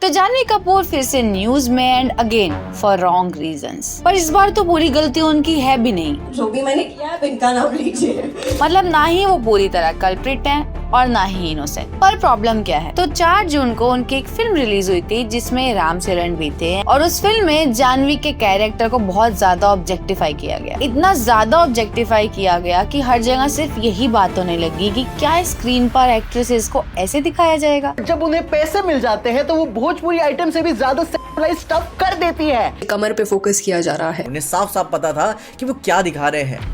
तो जानवी कपूर फिर से न्यूज में and again for wrong reasons. पर इस बार तो पूरी गलती उनकी है भी नहीं। जो भी मैंने किया है इनका नाम लीजिए। मतलब ना ही वो पूरी तरह कल्प्रिट हैं और ना ही इनोसेंट। पर प्रॉब्लम क्या है, तो 4 जून को उनकी एक फिल्म रिलीज हुई थी जिसमें राम चरण भी थे और उस फिल्म में जानवी के कैरेक्टर को बहुत ज्यादा ऑब्जेक्टिफाई किया गया। इतना ज्यादा ऑब्जेक्टिफाई किया गया कि हर जगह सिर्फ यही बात होने लगी कि क्या स्क्रीन पर एक्ट्रेसेस को ऐसे दिखाया जाएगा। जब उन्हें पैसे मिल जाते हैं तो वो भोजपुरी आइटम से भी ज्यादा सेक्सुअलाइज्ड स्टफ कर देती है। कमर पे फोकस किया जा रहा है। उन्हें साफ साफ पता था कि वो क्या दिखा रहे हैं।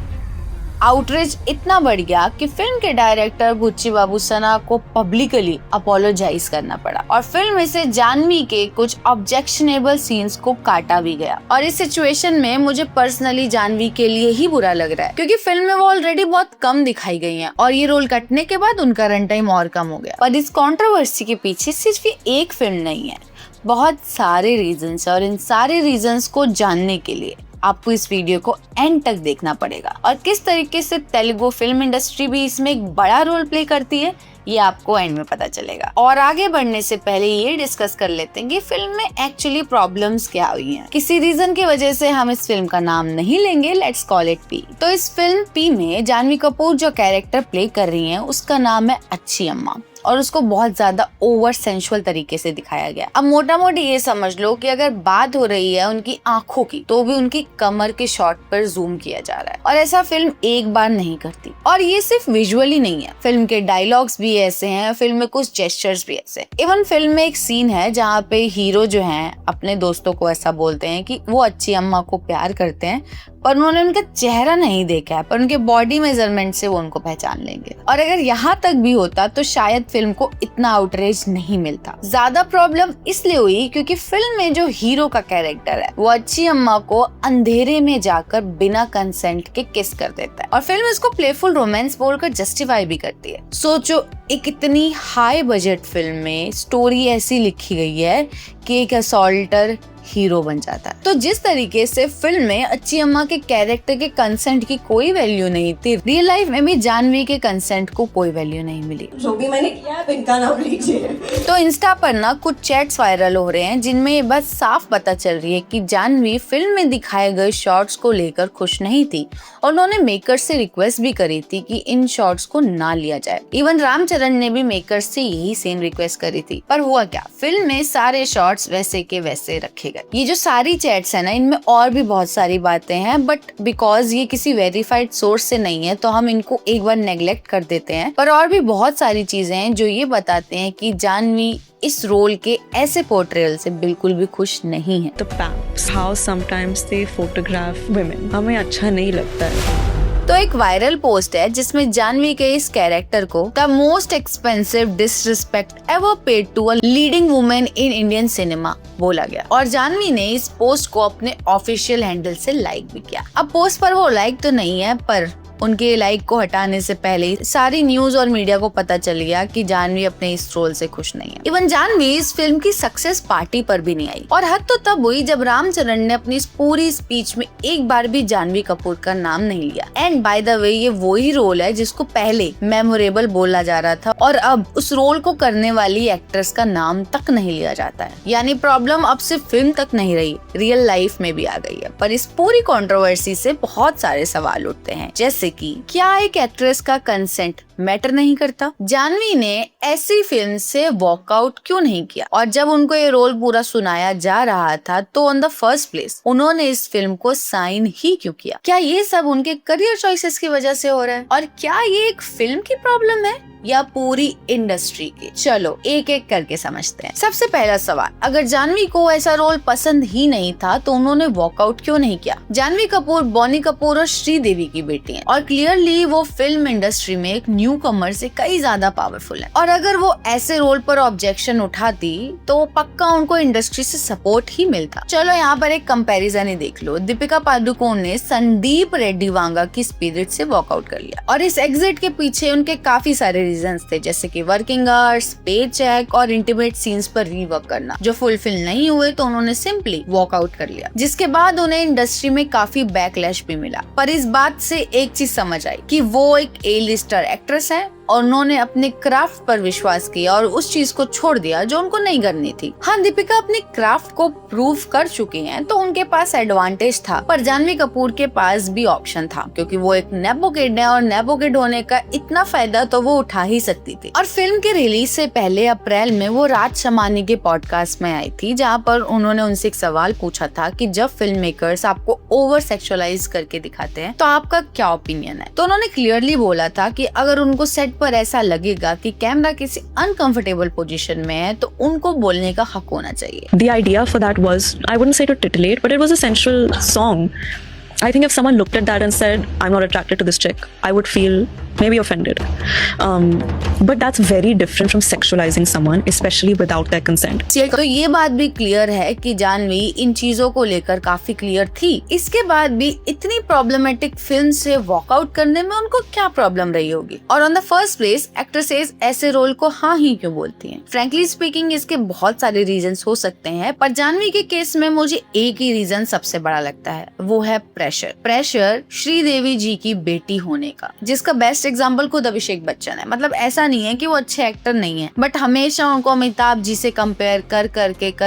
आउटरीच इतना बढ़ गया कि फिल्म के डायरेक्टर बुच्ची बाबूसना को पब्लिकली अपोलोजाइज करना पड़ा और फिल्म में से जानवी के कुछ ऑब्जेक्शनेबल सीन्स को काटा भी गया। और इस सिचुएशन में मुझे पर्सनली जानवी के लिए ही बुरा लग रहा है क्योंकि फिल्म में वो ऑलरेडी बहुत कम दिखाई गई हैं और ये रोल कटने के बाद उनका रन टाइम और कम हो गया। पर इस कंट्रोवर्सी के पीछे सिर्फ ये एक फिल्म नहीं है, बहुत सारे रीजंस है और इन सारे रीजंस को जानने के लिए आपको इस वीडियो को एंड तक देखना पड़ेगा। और किस तरीके से तेलुगु फिल्म इंडस्ट्री भी इसमें एक बड़ा रोल प्ले करती है ये आपको एंड में पता चलेगा। और आगे बढ़ने से पहले ये डिस्कस कर लेते हैं कि फिल्म में एक्चुअली प्रॉब्लम्स क्या हुई हैं। किसी रीजन की वजह से हम इस फिल्म का नाम नहीं लेंगे, लेट्स कॉल इट पी। तो इस फिल्म पी में जानवी कपूर जो कैरेक्टर प्ले कर रही हैं उसका नाम है अच्छी अम्मा और उसको बहुत ज्यादा ओवर सेंसुअल तरीके से दिखाया गया। अब मोटा मोटी ये समझ लो कि अगर बात हो रही है उनकी आंखों की तो भी उनकी कमर के शॉट पर जूम किया जा रहा है और ऐसा फिल्म एक बार नहीं करती। और ये सिर्फ विजुअली नहीं है, फिल्म के डायलॉग्स भी ऐसे हैं, फिल्म में कुछ जेस्चर्स भी ऐसे। इवन फिल्म में एक सीन है जहाँ पे हीरो जो हैं अपने दोस्तों को ऐसा बोलते हैं कि वो अच्छी अम्मा को प्यार करते हैं पर उन्होंने उनका चेहरा नहीं देखा है पर उनके बॉडी मेजरमेंट से वो उनको पहचान लेंगे। और अगर यहाँ तक भी होता तो शायद फिल्म को इतना आउटरेज नहीं मिलता। ज्यादा प्रॉब्लम इसलिए हुई क्योंकि फिल्म में जो हीरो का कैरेक्टर है वो अच्छी अम्मा को अंधेरे में जाकर बिना कंसेंट के किस कर देता है और फिल्म इसको प्लेफुल रोमांस बोलकर जस्टिफाई भी करती है। सोचो एक इतनी हाई बजट फिल्म में स्टोरी ऐसी लिखी गई है कि एक असॉल्टर हीरो बन जाता है। तो जिस तरीके से फिल्म में अच्छी अम्मा के कैरेक्टर के कंसेंट की कोई वैल्यू नहीं थी, रियल लाइफ में भी जानवी के कंसेंट को कोई वैल्यू नहीं मिली। जो भी मैंने किया है इनका नाम लीजिए। तो इंस्टा पर ना कुछ चैट्स वायरल हो रहे हैं जिनमें ये बात साफ पता चल रही है कि जानवी फिल्म में दिखाए गए शॉट्स को लेकर खुश नहीं थी और उन्होंने मेकर से रिक्वेस्ट भी करी थी कि इन शॉट्स को ना लिया जाए। इवन रामचरण ने भी मेकर से यही सेम रिक्वेस्ट करी थी। पर हुआ क्या, फिल्म में सारे शॉट्स वैसे के वैसे रखे गए। ये जो सारी चैट्स है ना इनमें और भी बहुत सारी बातें हैं बट बिकॉज ये किसी वेरीफाइड सोर्स से नहीं है तो हम इनको एक बार नेग्लेक्ट कर देते हैं। पर और भी बहुत सारी चीजें हैं जो ये बताते हैं कि जानवी इस रोल के ऐसे पोर्ट्रेयल से बिल्कुल भी खुश नहीं है। The paps, how sometimes they photograph women, हमें अच्छा नहीं लगता है। तो एक वायरल पोस्ट है जिसमें जानवी के इस कैरेक्टर को the most expensive disrespect ever paid to a leading women in Indian cinema बोला गया और जानवी ने इस पोस्ट को अपने ऑफिशियल हैंडल से लाइक भी किया। अब पोस्ट पर वो लाइक तो नहीं है पर उनके लाइक को हटाने से पहले सारी न्यूज और मीडिया को पता चल गया कि जानवी अपने इस रोल से खुश नहीं है। इवन जानवी इस फिल्म की सक्सेस पार्टी पर भी नहीं आई और हद तो तब हुई जब रामचरण ने अपनी इस पूरी स्पीच में एक बार भी जानवी कपूर का नाम नहीं लिया। एंड बाय द वे ये वही रोल है जिसको पहले मेमोरेबल बोला जा रहा था और अब उस रोल को करने वाली एक्ट्रेस का नाम तक नहीं लिया जाता है। यानी प्रॉब्लम अब सिर्फ फिल्म तक नहीं रही, रियल लाइफ में भी आ गई है। पर इस पूरी कंट्रोवर्सी से बहुत सारे सवाल उठते हैं जैसे कि क्या एक एक्ट्रेस का कंसेंट मैटर नहीं करता? जानवी ने ऐसी फिल्म से वॉकआउट क्यों नहीं किया? और जब उनको ये रोल पूरा सुनाया जा रहा था तो ऑन द फर्स्ट प्लेस उन्होंने इस फिल्म को साइन ही क्यों किया? क्या ये सब उनके करियर चॉइसेस की वजह से हो रहा है? और क्या ये एक फिल्म की प्रॉब्लम है या पूरी इंडस्ट्री की? चलो एक एक करके समझते हैं। सबसे पहला सवाल, अगर जानवी को ऐसा रोल पसंद ही नहीं था तो उन्होंने वॉकआउट क्यों नहीं किया? जानवी कपूर बॉनी कपूर और श्रीदेवी की बेटी है और क्लियरली वो फिल्म इंडस्ट्री में एक न्यू कमर से कई ज्यादा पावरफुल है और अगर वो ऐसे रोल पर ऑब्जेक्शन उठाती तो पक्का उनको इंडस्ट्री से सपोर्ट ही मिलता। चलो यहाँ पर एक कंपैरिजन ही देख लो। दीपिका पादुकोण ने संदीप रेड्डी वांगा की स्पिरिट से वॉकआउट कर लिया और इस एग्जिट के पीछे उनके काफी सारे रीजंस थे जैसे कि वर्किंग आवर्स, पे चेक और इंटीमेट सीन्स पर रीवर्क करना जो फुलफिल नहीं हुए तो उन्होंने सिंपली वॉकआउट कर लिया, जिसके बाद उन्हें इंडस्ट्री में काफी बैकलैश भी मिला। पर इस बात से एक चीज समझ आई कि वो एक ए लिस्टर एक्ट्रेस है और उन्होंने अपने क्राफ्ट पर विश्वास किया और उस चीज को छोड़ दिया जो उनको नहीं करनी थी। हाँ, दीपिका अपने क्राफ्ट को प्रूव कर चुकी हैं, तो उनके पास एडवांटेज था, पर जानवी कपूर के पास भी ऑप्शन था, क्योंकि वो एक नेपो किड है और नेपो किड होने का इतना फायदा तो वो उठा ही सकती थी। और फिल्म के रिलीज से पहले अप्रैल में वो राज शमानी के पॉडकास्ट में आई थी, जहाँ पर उन्होंने उनसे एक सवाल पूछा था कि जब फिल्म मेकर्स आपको ओवर सेक्सुअलाइज करके दिखाते हैं तो आपका क्या ओपिनियन है। तो उन्होंने क्लियरली बोला था कि अगर उनको सेट पर ऐसा लगेगा कि कैमरा किसी अनकंफर्टेबल पोजीशन में है तो उनको बोलने का हक होना चाहिए। The idea for that was, I wouldn't say to titillate, but it was a sensual song. I think if someone looked at that and said, I'm not attracted to this chick, I would feel maybe offended. But that's very different from sexualizing someone, especially without their consent. तो ये बात भी clear है कि जानवी इन चीजों को लेकर काफी क्लियर थी। इसके बाद भी इतनी प्रॉब्लमेटिक फिल्म से वॉकआउट करने में उनको क्या प्रॉब्लम रही होगी, और on the first place actresses ऐसे रोल को हाँ ही क्यों बोलती हैं। फ्रैंकली स्पीकिंग इसके बहुत सारे रीजंस हो सकते हैं, पर जानवी के केस में मुझे एक ही रीजन सबसे बड़ा लगता है, वो है प्रेशर श्रीदेवी जी की बेटी होने का, जिसका बेस्ट एग्जाम्पल खुद अभिषेक बच्चन है। मतलब ऐसा नहीं है कि वो अच्छे एक्टर नहीं है, बट हमेशा उनको अमिताभ जी से कंपेयर कर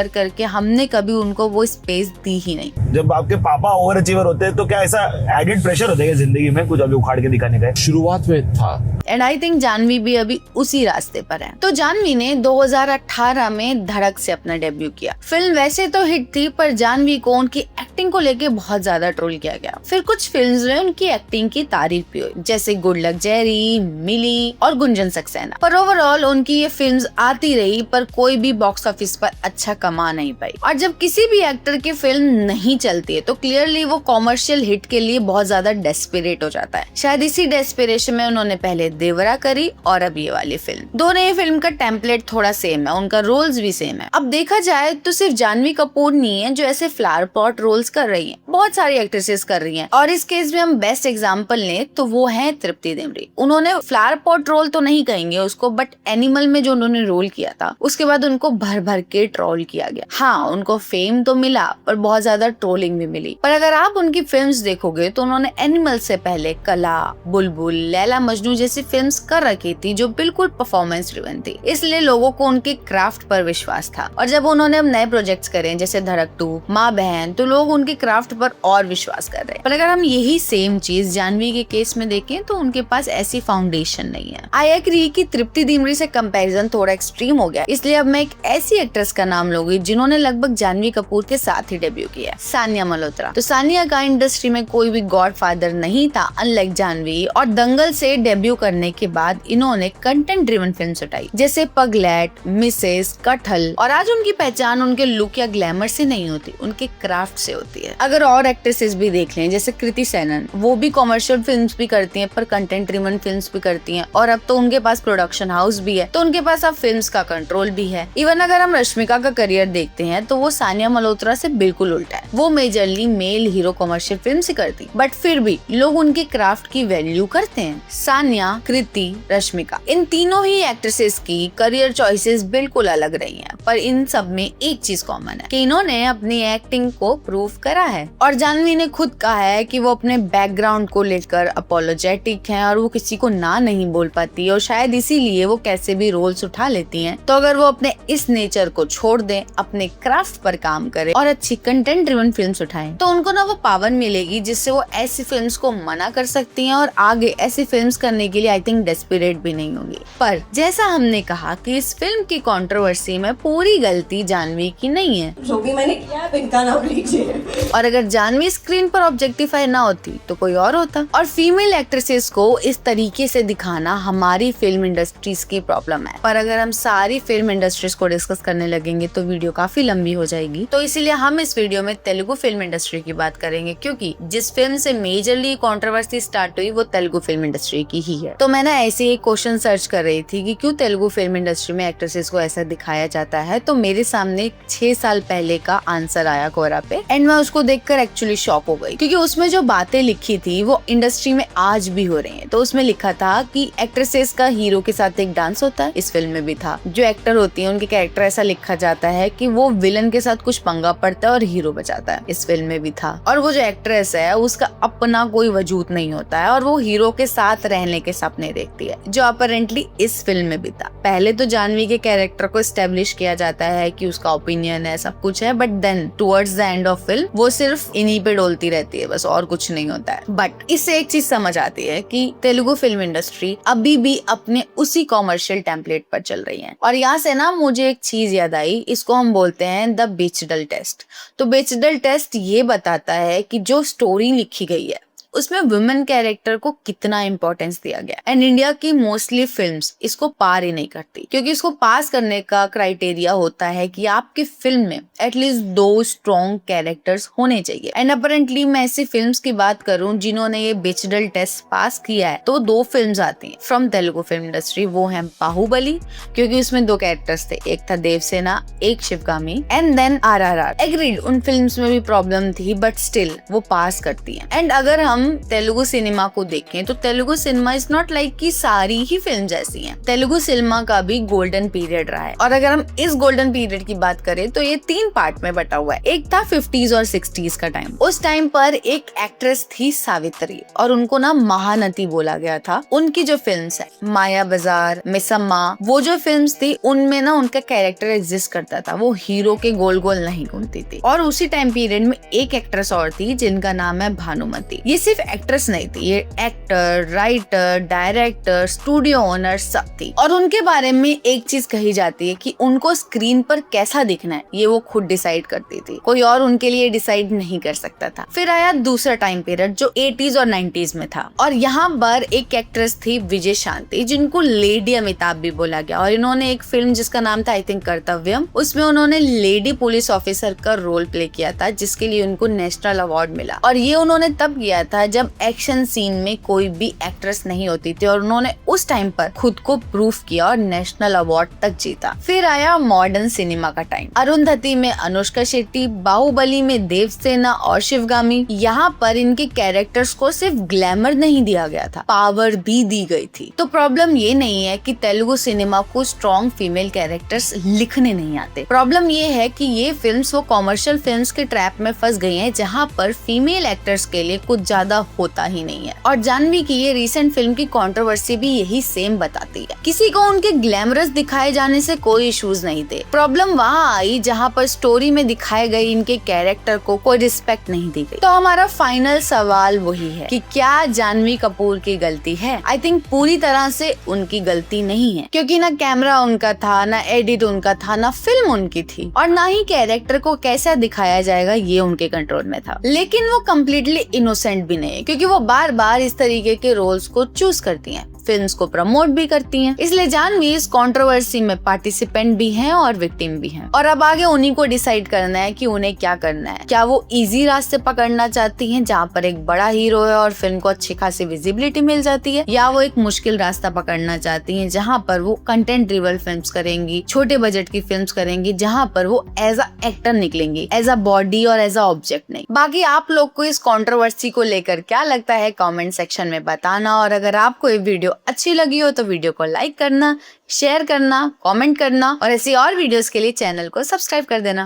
करके हमने कभी उनको वो स्पेस दी ही नहीं। जब आपके पापा ओवर अचीवर होते हैं तो क्या ऐसा एडिड प्रेशर होता है जिंदगी में कुछ अभी उखाड़ के दिखाने का? शुरुआत में था, एंड आई थिंक जानवी भी अभी उसी रास्ते पर है। तो जानवी ने 2018 में धड़क से अपना डेब्यू किया। फिल्म वैसे तो हिट थी, पर जानवी को उनकी एक्टिंग को लेके बहुत ज्यादा ट्रोल किया गया। फिर कुछ फिल्म्स में उनकी एक्टिंग की तारीफ भी हुई, जैसे गुड लक जेरी, मिली और गुंजन सक्सेना। पर ओवरऑल उनकी ये फिल्म्स आती रही, पर कोई भी बॉक्स ऑफिस पर अच्छा कमा नहीं पाई। और जब किसी भी एक्टर की फिल्म नहीं चलती है तो क्लियरली वो कॉमर्शियल हिट के लिए बहुत ज्यादा डेस्परेट हो जाता है। शायद इसी डेस्परेशन में उन्होंने पहले देवरा करी और अब ये वाली फिल्म। दोनों ही फिल्म का टेम्पलेट थोड़ा सेम है, उनका रोल्स भी सेम है। अब देखा जाए तो सिर्फ जानवी कपूर नहीं है जो ऐसे फ्लावर पॉट रोल्स कर रही हैं, बहुत सारी एक्ट्रेसेस कर रही हैं। और इस केस में हम बेस्ट एग्जांपल लें तो वो है तृप्ति डिमरी। उन्होंने फ्लावर पॉट रोल तो नहीं कहेंगे उसको, बट एनिमल में जो उन्होंने रोल किया था उसके बाद उनको भर भर के ट्रोल किया गया। हाँ, उनको फेम तो मिला, पर बहुत ज्यादा ट्रोलिंग भी मिली। पर अगर आप उनकी फिल्म्स देखोगे तो उन्होंने एनिमल से पहले कला, बुलबुल, लैला मजनू जैसी फिल्म्स कर रखी थी जो बिल्कुल परफॉर्मेंस ड्रिवन थी, इसलिए लोगों को उनके क्राफ्ट पर विश्वास था। और जब उन्होंने अब नए प्रोजेक्ट्स करे जैसे धड़क 2, माँ बहन, तो लोग उनके क्राफ्ट पर और विश्वास कर रहे हैं। पर अगर हम यही सेम चीज जानवी के केस में देखें तो उनके पास ऐसी फाउंडेशन नहीं है। आई एग्री कि तृप्ति डिमरी से कंपैरिजन थोड़ा एक्सट्रीम हो गया, इसलिए अब मैं एक ऐसी एक्ट्रेस का नाम लूंगी जिन्होंने लगभग जानवी कपूर के साथ ही डेब्यू किया, सानिया मल्होत्रा। तो सानिया का इंडस्ट्री में कोई भी गॉडफादर नहीं था अनलाइक जानवी, और दंगल से डेब्यू करने के बाद इन्होंने कंटेंट ड्रिवन फिल्म्स उठाई जैसे पगलैट, मिसेस, कटहल। और आज उनकी पहचान उनके लुक या ग्लैमर से नहीं होती, उनके क्राफ्ट से होती है। अगर और एक्ट्रेसेस भी देख लें जैसे कृति सेनन, वो भी कॉमर्शियल फिल्म्स भी करती हैं पर कंटेंट ड्रिवन फिल्म्स भी करती हैं, और अब तो उनके पास प्रोडक्शन हाउस भी है, तो उनके पास अब फिल्म्स का कंट्रोल भी है। इवन अगर हम रश्मिका का करियर देखते हैं तो वो सानिया मल्होत्रा से बिल्कुल उल्टा है। वो majorly male hero commercial film ही करती, बट फिर भी लोग उनके क्राफ्ट की वैल्यू करते हैं। सानिया, कृति, रश्मिका, इन तीनों ही एक्ट्रेसेस की करियर चॉइसेस बिल्कुल अलग रही हैं, पर इन सब में एक चीज कॉमन है कि इन्होंने अपनी एक्टिंग को प्रूव करा है। और जानवी ने खुद कहा है कि वो अपने बैकग्राउंड को लेकर अपोलोजेटिक हैं और वो किसी को ना नहीं बोल पाती, और शायद इसीलिए वो कैसे भी रोल्स उठा लेती हैं। तो अगर वो अपने इस नेचर को छोड़ दें, अपने क्राफ्ट पर काम करें और अच्छी कंटेंट ड्रिवन फिल्म्स उठाएं, तो उनको ना वो पावर मिलेगी जिससे वो ऐसी फिल्म्स को मना कर सकती हैं और आगे ऐसी फिल्म्स करने के लिए आई थिंक डेस्परेट भी नहीं होंगी। पर जैसा हमने कहा कि इस फिल्म की कंट्रोवर्सी में पूरी गलती जानवी की नहीं है, जो भी मैंने किया आप इनका नाम लीजिए। और अगर जानवी स्क्रीन पर ऑब्जेक्टिफाई ना होती तो कोई और होता। और फीमेल एक्ट्रेसेस को इस तरीके से दिखाना हमारी फिल्म इंडस्ट्रीज की प्रॉब्लम है। पर अगर हम सारी फिल्म इंडस्ट्रीज को डिस्कस करने लगेंगे तो वीडियो काफी लंबी हो जाएगी, तो इसीलिए हम इस वीडियो में तेलुगु फिल्म इंडस्ट्री की बात करेंगे, क्योंकि जिस फिल्म से मेजरली कंट्रोवर्सी स्टार्ट हुई वो तेलुगु फिल्म इंडस्ट्री की ही है। तो मैं ना ऐसे ही क्वेश्चन सर्च कर रही थी कि क्यों तेलुगु फिल्म इंडस्ट्री में एक्ट्रेसेस को ऐसा दिखाया जाता है, तो मेरे सामने 6 साल पहले का आंसर आया कोरा पे, एंड मैं उसको देखकर एक्चुअली शॉक हो गई, क्योंकि उसमें जो बातें लिखी थी वो इंडस्ट्री में आज भी हो रही हैं। तो उसमें लिखा था कि एक्ट्रेसेस का हीरो के साथ एक डांस होता है, इस फिल्म में भी था। जो एक्टर होती है उनके कैरेक्टर ऐसा लिखा जाता है कि वो विलन के साथ कुछ पंगा पड़ता है और हीरो बचाता है, इस फिल्म में भी था। और वो जो एक्ट्रेस है उसका अपना कोई वजूद नहीं होता है और वो हीरो के साथ रहने के सपने देखती है, जो अपरेंटली इस फिल्म में भी था। पहले तो जानवी के कैरेक्टर को एस्टेब्लिश किया जाता है कि उसका ओपिनियन है, सब कुछ है, but then towards the end of film वो सिर्फ इन्हीं पे डोलती रहती है, बस और कुछ नहीं होता है। बट इससे एक चीज समझ आती है कि तेलुगु फिल्म इंडस्ट्री अभी भी अपने उसी कॉमर्शियल टेम्पलेट पर चल रही है। और यहाँ से ना मुझे एक चीज याद आई, इसको हम बोलते हैं द बेचडल टेस्ट। तो बेचडल टेस्ट ये बताता है कि जो स्टोरी लिखी गई है उसमें वुमेन कैरेक्टर को कितना इंपॉर्टेंस दिया गया। एंड इंडिया की मोस्टली फिल्म्स इसको पार ही नहीं करती, क्योंकि इसको पास करने का क्राइटेरिया होता है कि आपकी फिल्म में एटलीस्ट 2 स्ट्रॉन्ग कैरेक्टर्स होने चाहिए। एंड अपरेंटली मैं ऐसी फिल्म्स की बात करूं जिन्होंने ये बेचडल टेस्ट पास किया है, तो 2 फिल्म्स आती हैं फ्रॉम तेलुगु फिल्म इंडस्ट्री। वो है बाहुबली, क्योंकि उसमें 2 कैरेक्टर्स थे, एक था देवसेना, एक Sivagami, and then RRR। Agreed, उन फिल्म्स में भी प्रॉब्लम थी, बट स्टिल वो पास करती है। एंड अगर हम तेलुगु सिनेमा को देखें तो Telugu cinema is not like कि सारी ही फिल्म जैसी हैं। तेलुगु सिनेमा का भी गोल्डन पीरियड रहा है, और अगर हम इस गोल्डन पीरियड की बात करें तो ये 3 पार्ट में बटा हुआ है। एक था 50s और 60s का टाइम। उस टाइम पर एक एक्ट्रेस थी सावित्री, और उनको ना महानती बोला गया था। उनकी जो फिल्म्स है माया बाजार, मिसम्मा, वो जो फिल्म्स थी उनमें ना उनका कैरेक्टर एग्जिस्ट करता था, वो हीरो के गोल गोल नहीं घूमती थी। और उसी टाइम पीरियड में एक एक्ट्रेस और थी जिनका नाम है भानुमति। ये सिर्फ एक्ट्रेस नहीं थी, ये actor, writer, director, studio owner सब थी। और उनके बारे में एक चीज कही जाती है कि उनको स्क्रीन पर कैसा दिखना है ये वो खुद डिसाइड करती थी, कोई और उनके लिए डिसाइड नहीं कर सकता था। फिर आया दूसरा टाइम पीरियड जो 80s और 90s में था, और यहाँ पर एक एक्ट्रेस थी विजय शांति, जिनको लेडी अमिताभ भी बोला गया। और इन्होंने एक फिल्म जिसका नाम था आई थिंक कर्तव्यम, उसमें उन्होंने लेडी पुलिस ऑफिसर का रोल प्ले किया था, जिसके लिए उनको नेशनल अवार्ड मिला। और ये उन्होंने तब किया था जब एक्शन सीन में कोई भी एक्ट्रेस नहीं होती थी, और उन्होंने उस टाइम पर खुद को प्रूफ किया और नेशनल अवार्ड तक जीता। फिर आया मॉडर्न सिनेमा का टाइम। अरुंधति में अनुष्का शेट्टी, बाहुबली में देवसेना और शिवगामी, यहाँ पर इनके कैरेक्टर्स को सिर्फ ग्लैमर नहीं दिया गया था, पावर भी दी गई थी। तो प्रॉब्लम ये नहीं है कि तेलुगु सिनेमा को स्ट्रॉन्ग फीमेल कैरेक्टर्स लिखने नहीं आते, प्रॉब्लम ये है कि ये फिल्म्स वो कॉमर्शियल फिल्म्स के ट्रैप में फंस गई हैं, जहाँ पर फीमेल एक्टर्स के लिए कुछ ज्यादा होता ही नहीं है। और जानवी की ये रिसेंट फिल्म की कंट्रोवर्सी भी यही सेम बताती है। किसी को उनके ग्लैमरस दिखाए जाने से कोई इश्यूज नहीं थे, प्रॉब्लम वहाँ आई जहाँ पर स्टोरी में दिखाए गए इनके कैरेक्टर को कोई रिस्पेक्ट नहीं दी गई। तो हमारा फाइनल सवाल वही है कि क्या जानवी कपूर की गलती है? आई थिंक पूरी तरह से उनकी गलती नहीं है, क्योंकि ना कैमरा उनका था, ना एडिट उनका था, ना फिल्म उनकी थी, और ना ही कैरेक्टर को कैसा दिखाया जाएगा ये उनके कंट्रोल में था। लेकिन वो कम्प्लीटली इनोसेंट भी नहीं है, क्योंकि वो बार बार इस तरीके के रोल्स को चूज करती हैं, फिल्म्स को प्रमोट भी करती हैं। इसलिए जानवी इस कंट्रोवर्सी में पार्टिसिपेंट भी हैं और विक्टिम भी हैं। और अब आगे उन्हीं को डिसाइड करना है कि उन्हें क्या करना है। क्या वो इजी रास्ते पकड़ना चाहती हैं जहाँ पर एक बड़ा हीरो है और फिल्म को अच्छी खासी विजिबिलिटी मिल जाती है, या वो एक मुश्किल रास्ता पकड़ना चाहती हैं जहाँ पर वो कंटेंट ड्रिवन फिल्म्स करेंगी, छोटे बजट की फिल्म्स करेंगी, जहाँ पर वो एज अ एक्टर निकलेंगी, एज अ बॉडी और एज अ ऑब्जेक्ट नहीं। बाकी आप लोग को इस कंट्रोवर्सी को लेकर क्या लगता है कमेंट सेक्शन में बताना। और अगर आपको ये वीडियो अच्छी लगी हो तो वीडियो को लाइक करना, शेयर करना, कमेंट करना, और ऐसी और वीडियोस के लिए चैनल को सब्सक्राइब कर देना।